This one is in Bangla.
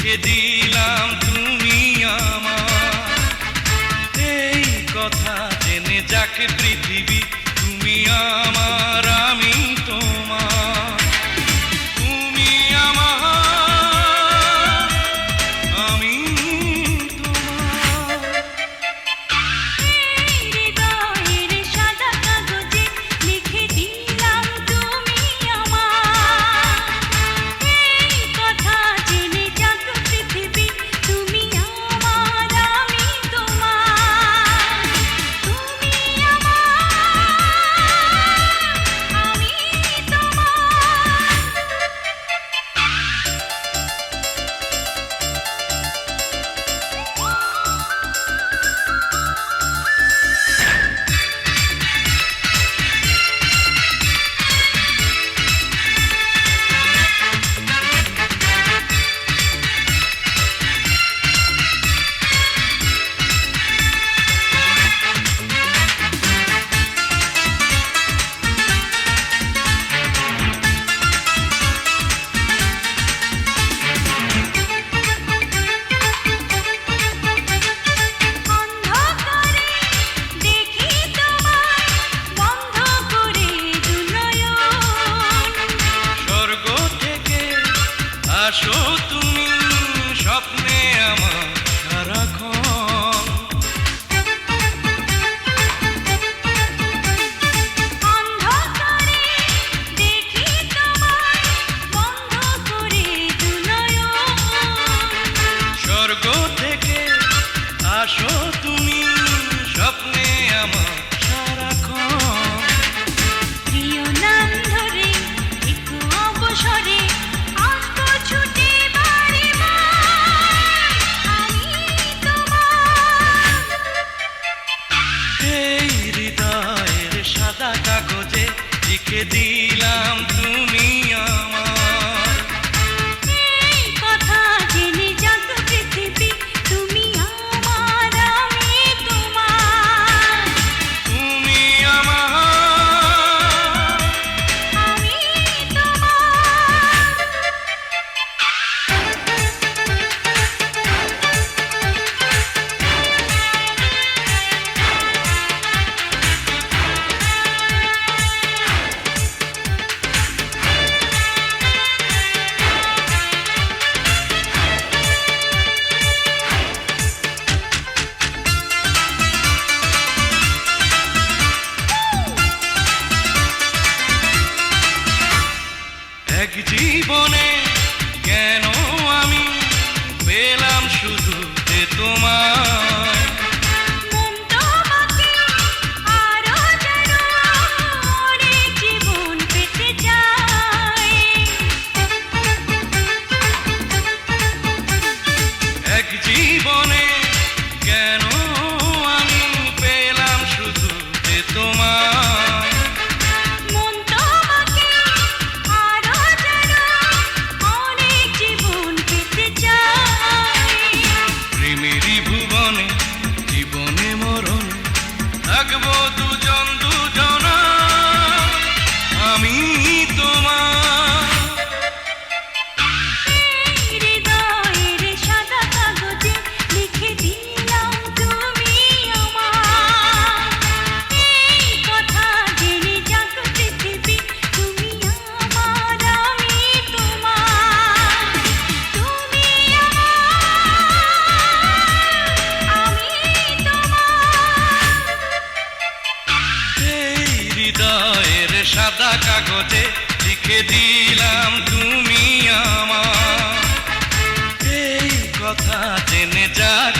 লিখে দিলাম তুমি আমার। এই কথা জেনে যাকে পৃথিবী, তুমি আমার আমি তোমার। তুমি আমার আমি তোমার। হৃদয়ের সাদা কাগজে লিখে দিলাম তুমি আমার। এই কথা জেনে যাক পৃথিবী, তুমি আমার আমি তোমার। তুমি আমার আমি অন্ধকারে দেখি তোমায়, বন্ধ করে দুনয়ন। স্বর্গ থেকে আসো তুমি, স্বপ্নে আমার সারাক্ষণ। অন্ধকারে দেখি তোমায়, বন্ধ করে দুনয়ন। স্বর্গ থেকে আসো তুমি, স্বপ্নে আমার সারাক্ষণ। প্রিয় নাম ধরে একটু অবসরে আসবো ছুটে বারে বার, আমি তোমার। এই হৃদয়ের সাদা কাগজে লিখে দিলাম তুমি আমার। এই কথা জেনে যাক পৃথিবী, তুমি আমার আমি তোমার। তুমি আমার আমি তোমার। এক জীবনে কেন আমি পেলাম শুধু যে তোমায়। মন তোমাকে আরো জানো, অনেক জীবন পেতে চাই। এক জীবনে কেন আমি পেলাম শুধু যে তোমায়। মন তোমাকে আরো জানো, অনেক জীবন পেতে চাই। প্রেমেরই ভুবনে জীবনে মরণে থাকবো দুজন দুজনা, আমি তোমার। হৃদয়ের সাদা কাগজে লিখে দিলাম তুমি আমার। এই কথা জেনে যাক পৃথিবী, তুমি আমার আমি তোমার। তুমি আমার আমি তোমার। এই হৃদয়ের সাদা কাগজে লিখে দিলাম তুমি আমার। এই কথা জেনে যাক